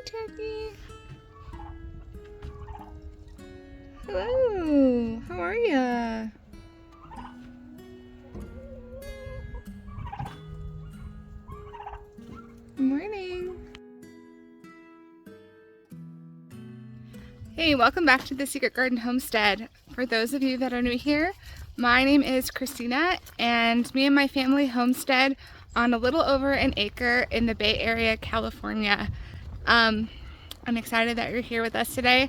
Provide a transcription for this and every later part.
Hi, Turkey. Hello. How are ya? Good morning. Hey, welcome back to the Secret Garden Homestead. For those of you that are new here, my name is Christina, and me and my family homestead on a little over an acre in the Bay Area, California. I'm excited that you're here with us today.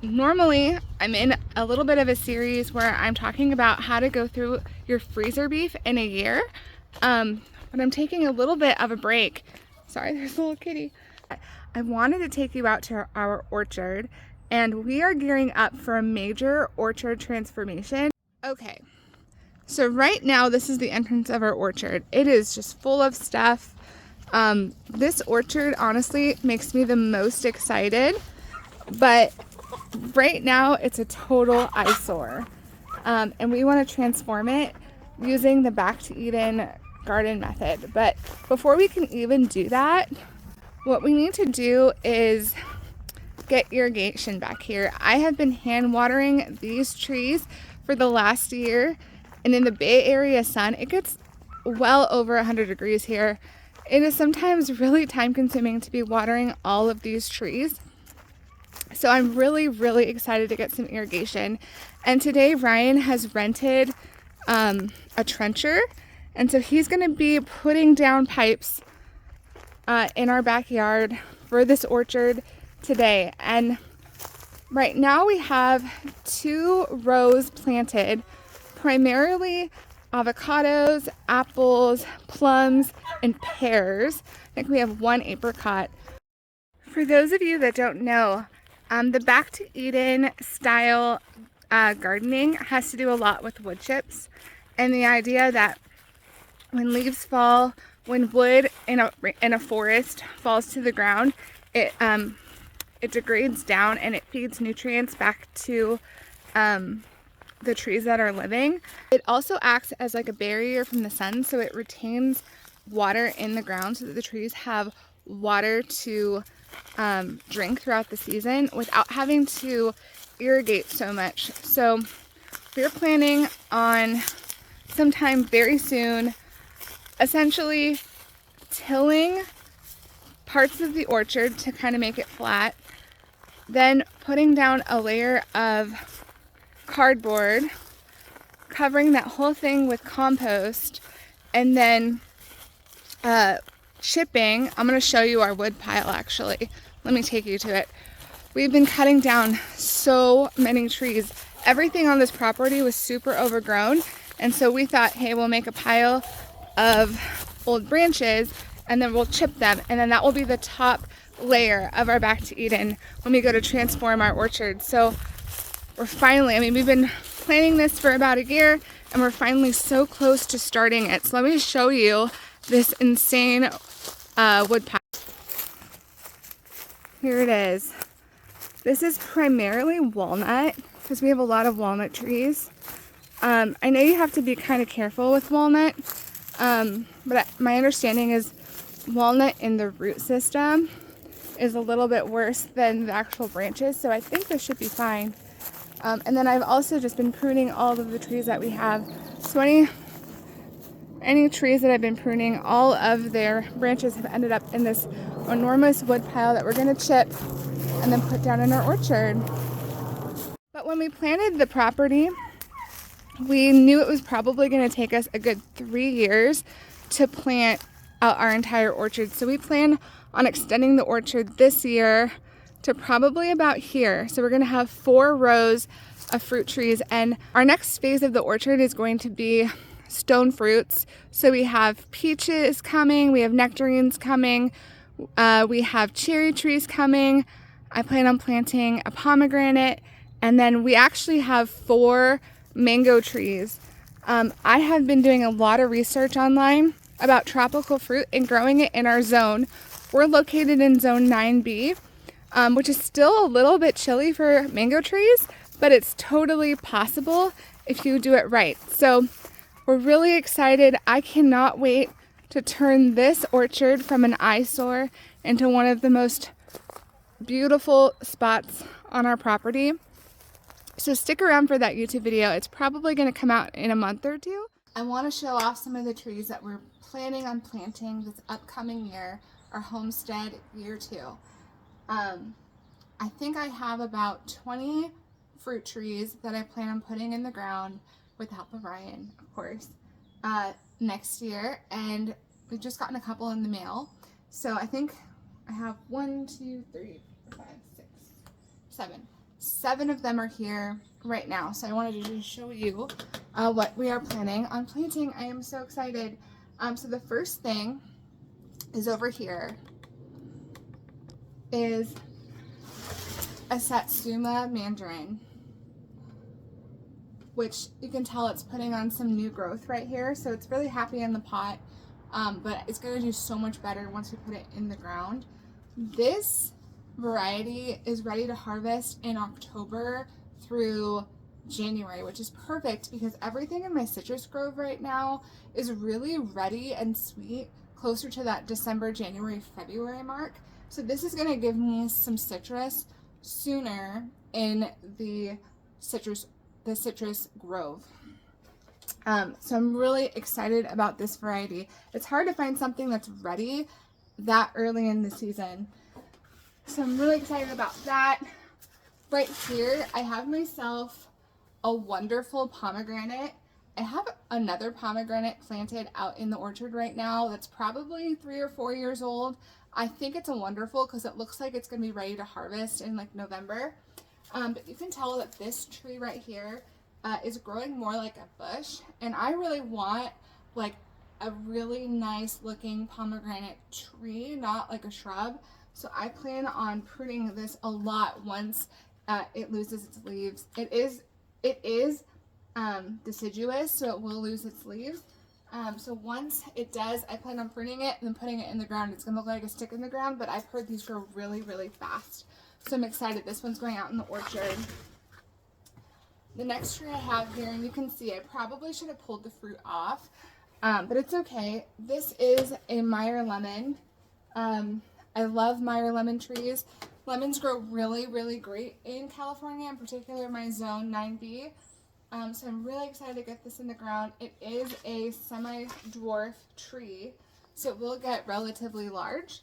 Normally, I'm in a little bit of a series where I'm talking about how to go through your freezer beef in a year, but I'm taking a little bit of a break. Sorry, there's a little kitty. I wanted to take you out to our orchard, and we are gearing up for a major orchard transformation. Okay, so right now this is the entrance of our orchard. It is just full of stuff. This orchard honestly makes me the most excited, but right now it's a total eyesore, and we want to transform it using the Back to Eden garden method. But before we can even do that, what we need to do is get irrigation back here. I have been hand watering these trees for the last year, and in the Bay Area sun, it gets well over 100 degrees here. It is sometimes really time consuming to be watering all of these trees. So I'm really excited to get some irrigation. And today Ryan has rented a trencher, and so he's going to be putting down pipes in our backyard for this orchard today. And right now we have 2 rows planted, primarily avocados, apples, plums, and pears. I think we have 1 apricot. For those of you that don't know, the Back to Eden style gardening has to do a lot with wood chips, and the idea that when leaves fall, when wood in a forest falls to the ground, it degrades down and it feeds nutrients back to the trees that are living. It also acts as like a barrier from the sun, so it retains water in the ground so that the trees have water to drink throughout the season without having to irrigate so much. So we're planning on sometime very soon essentially tilling parts of the orchard to kind of make it flat, then putting down a layer of cardboard, covering that whole thing with compost, and then chipping. I'm going to show you our wood pile actually. Let me take you to it. We've been cutting down so many trees. Everything on this property was super overgrown, and so we thought, hey, we'll make a pile of old branches and then we'll chip them, and then that will be the top layer of our Back to Eden when we go to transform our orchard. So we're finally, we've been planning this for about a year, and we're finally so close to starting it. So let me show you this insane wood pile. Here it is. This is primarily walnut because we have a lot of walnut trees. I know you have to be kind of careful with walnut, but my understanding is walnut in the root system is a little bit worse than the actual branches, so I think this should be fine. And then I've also just been pruning all of the trees that we have. So any trees that I've been pruning, all of their branches have ended up in this enormous wood pile that we're going to chip and then put down in our orchard. But when we planted the property, we knew it was probably going to take us a good 3 years to plant out our entire orchard. So we plan on extending the orchard this year to probably about here. So we're going to have 4 rows of fruit trees, and our next phase of the orchard is going to be stone fruits. So we have peaches coming, we have nectarines coming, we have cherry trees coming. I plan on planting a pomegranate, and then we actually have 4 mango trees. I have been doing a lot of research online about tropical fruit and growing it in our zone. We're located in zone 9B, which is still a little bit chilly for mango trees, but it's totally possible if you do it right. So we're really excited. I cannot wait to turn this orchard from an eyesore into one of the most beautiful spots on our property. So stick around for that YouTube video. It's probably going to come out in a month or two. I want to show off some of the trees that we're planning on planting this upcoming year, our Homestead year 2. I think I have about 20 fruit trees that I plan on putting in the ground with the help of Ryan, of course, next year. And we've just gotten a couple in the mail. So I think I have 1, 2, 3, 4, 5, 6, 7. 7 of them are here right now. So I wanted to just show you what we are planning on planting. I am so excited. So the first thing is over here is a Satsuma mandarin, which you can tell it's putting on some new growth right here. So it's really happy in the pot, but it's going to do so much better once we put it in the ground. This variety is ready to harvest in October through January, which is perfect because everything in my citrus grove right now is really ready and sweet, closer to that December, January, February mark. So this is going to give me some citrus sooner in the citrus grove. So I'm really excited about this variety. It's hard to find something that's ready that early in the season. So I'm really excited about that. Right here, I have myself a wonderful pomegranate. I have another pomegranate planted out in the orchard right now that's probably 3 or 4 years old. I think it's a wonderful because it looks like it's going to be ready to harvest in like November. But you can tell that this tree right here is growing more like a bush. And I really want like a really nice looking pomegranate tree, not like a shrub. So I plan on pruning this a lot once it loses its leaves. It is deciduous, so it will lose its leaves. So once it does, I plan on pruning it and then putting it in the ground. It's gonna look like a stick in the ground, but I've heard these grow really, really fast. So I'm excited. This one's going out in the orchard. The next tree I have here, and you can see I probably should have pulled the fruit off, but it's okay. This is a Meyer lemon. I love Meyer lemon trees. Lemons grow really, really great in California, in particular my zone 9B. So I'm really excited to get this in the ground. It is a semi-dwarf tree, so it will get relatively large.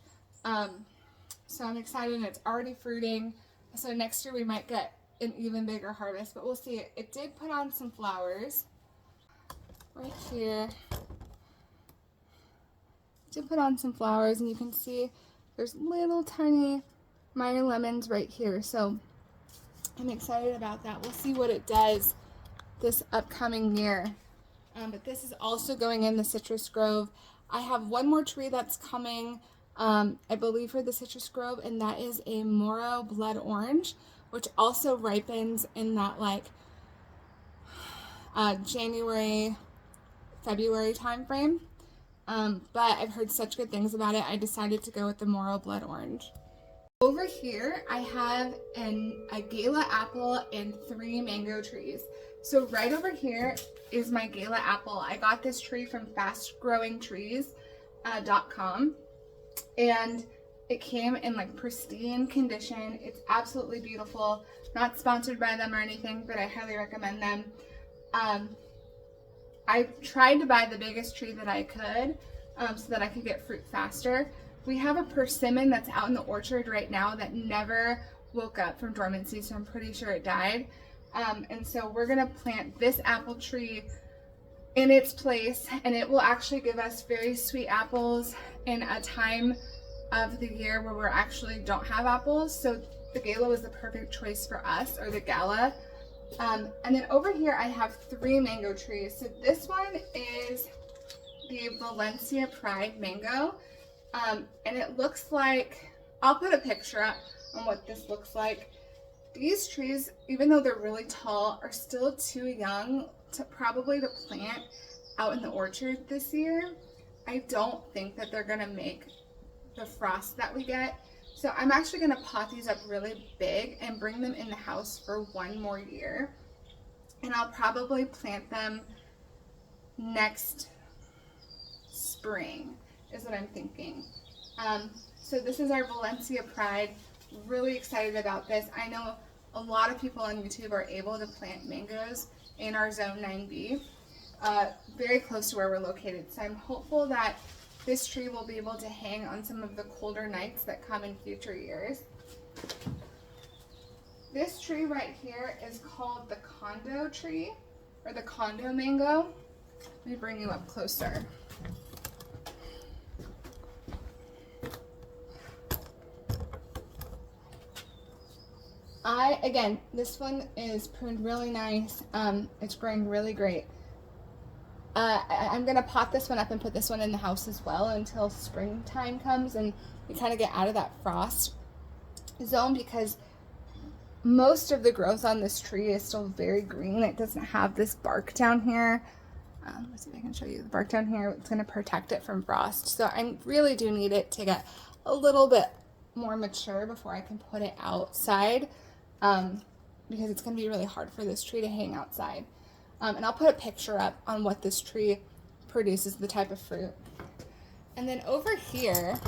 So I'm excited, and it's already fruiting. So next year we might get an even bigger harvest, but we'll see. It did put on some flowers right here. It did put on some flowers, and you can see there's little tiny Meyer lemons right here. So I'm excited about that. We'll see what it does this upcoming year. But this is also going in the citrus grove. I have one more tree that's coming, I believe, for the citrus grove, and that is a Moro blood orange, which also ripens in that like January, February time frame. But I've heard such good things about it, I decided to go with the Moro blood orange. Over here, I have a Gala apple and 3 mango trees. So right over here is my Gala apple. I got this tree from fastgrowingtrees.com, and it came in like pristine condition. It's absolutely beautiful. Not sponsored by them or anything, but I highly recommend them. I tried to buy the biggest tree that I could so that I could get fruit faster. We have a persimmon that's out in the orchard right now that never woke up from dormancy, so I'm pretty sure it died. And so we're gonna plant this apple tree in its place, and it will actually give us very sweet apples in a time of the year where we actually don't have apples. So the Gala was the perfect choice for us, or the Gala. And then over here I have 3 mango trees. So this one is the Valencia Pride mango. And it looks like, I'll put a picture up on what this looks like. These trees, even though they're really tall, are still too young to probably to plant out in the orchard this year. I don't think that they're gonna make the frost that we get. So I'm actually gonna pot these up really big and bring them in the house for 1 more year. And I'll probably plant them next spring is what I'm thinking. So this is our Valencia Pride really excited about this. I know a lot of people on YouTube are able to plant mangoes in our Zone 9B, very close to where we're located. So I'm hopeful that this tree will be able to hang on some of the colder nights that come in future years. This tree right here is called the condo tree, or the condo mango. Let me bring you up closer. Again, this one is pruned really nice. It's growing really great. I'm gonna pot this one up and put this one in the house as well until springtime comes and we kind of get out of that frost zone, because most of the growth on this tree is still very green. It doesn't have this bark down here. Let's see if I can show you the bark down here. It's going to protect it from frost. So I really do need it to get a little bit more mature before I can put it outside, because it's going to be really hard for this tree to hang outside. And I'll put a picture up on what this tree produces, the type of fruit. And then over here,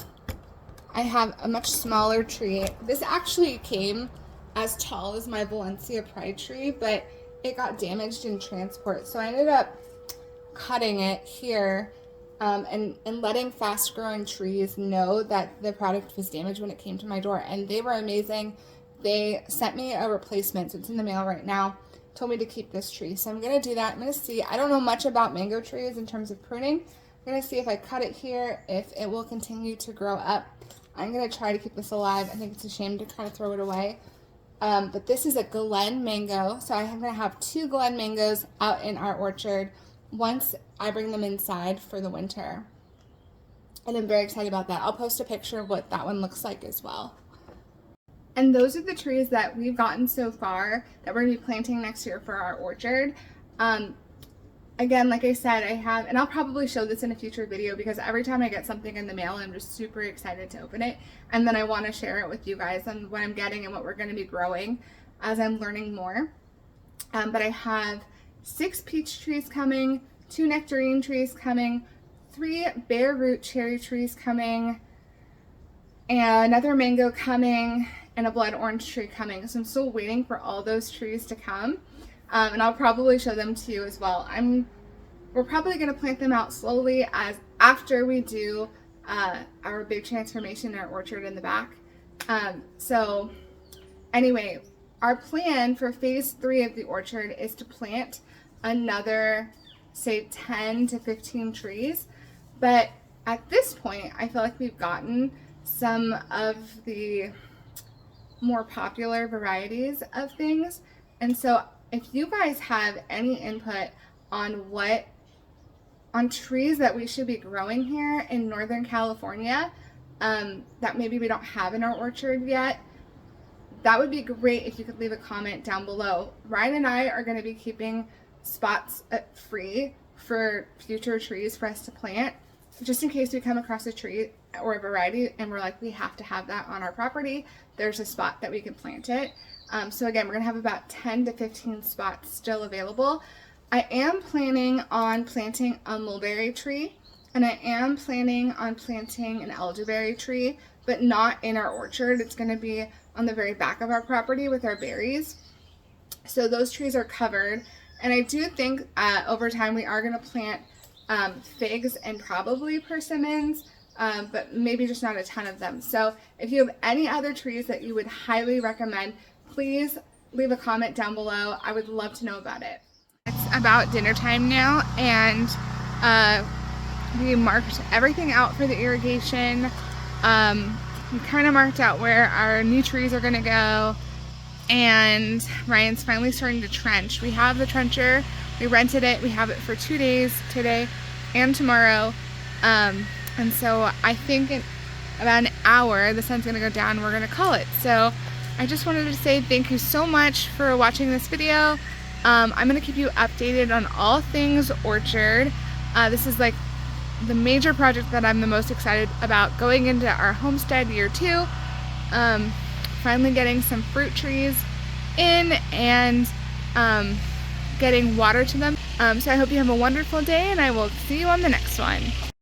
I have a much smaller tree. This actually came as tall as my Valencia Pride tree, but it got damaged in transport. So I ended up cutting it here, and letting fast growing trees know that the product was damaged when it came to my door. And they were amazing. They sent me a replacement, so it's in the mail right now. Told me to keep this tree. So I'm gonna do that. I'm gonna see, I don't know much about mango trees in terms of pruning. I'm gonna see if I cut it here, if it will continue to grow up. I'm gonna try to keep this alive. I think it's a shame to kind of throw it away. But this is a Glen mango, so I'm going to have 2 Glen mangoes out in our orchard once I bring them inside for the winter. And I'm very excited about that. I'll post a picture of what that one looks like as well. And those are the trees that we've gotten so far that we're going to be planting next year for our orchard. Again, like I said, I have, and I'll probably show this in a future video, because every time I get something in the mail, I'm just super excited to open it. And then I want to share it with you guys on what I'm getting and what we're going to be growing as I'm learning more. But I have 6 peach trees coming, 2 nectarine trees coming, 3 bare root cherry trees coming, and another mango coming, and a blood orange tree coming. So I'm still waiting for all those trees to come. And I'll probably show them to you as well. We're probably going to plant them out slowly after we do our big transformation in our orchard in the back. So anyway, our plan for phase 3 of the orchard is to plant another, say, 10 to 15 trees. But at this point, I feel like we've gotten some of the more popular varieties of things. And so if you guys have any input on trees that we should be growing here in Northern California, that maybe we don't have in our orchard yet, that would be great if you could leave a comment down below. Ryan and I are going to be keeping spots free for future trees for us to plant, just in case we come across a tree or a variety and we're like, we have to have that on our property. There's a spot that we can plant it. So again, we're going to have about 10 to 15 spots still available. I am planning on planting a mulberry tree, and I am planning on planting an elderberry tree, but not in our orchard. It's going to be on the very back of our property with our berries. So those trees are covered. And I do think over time we are going to plant figs and probably persimmons, but maybe just not a ton of them. So if you have any other trees that you would highly recommend, please leave a comment down below. I would love to know about it. It's about dinner time now, and we marked everything out for the irrigation. We kind of marked out where our new trees are going to go, and Ryan's finally starting to trench. We have the trencher. We rented it. We have it for 2 days, today and tomorrow. And so I think in about an hour, the sun's going to go down and we're going to call it. So I just wanted to say thank you so much for watching this video. I'm going to keep you updated on all things orchard. This is like the major project that I'm the most excited about going into our homestead year 2. Finally getting some fruit trees in and getting water to them. So I hope you have a wonderful day, and I will see you on the next one.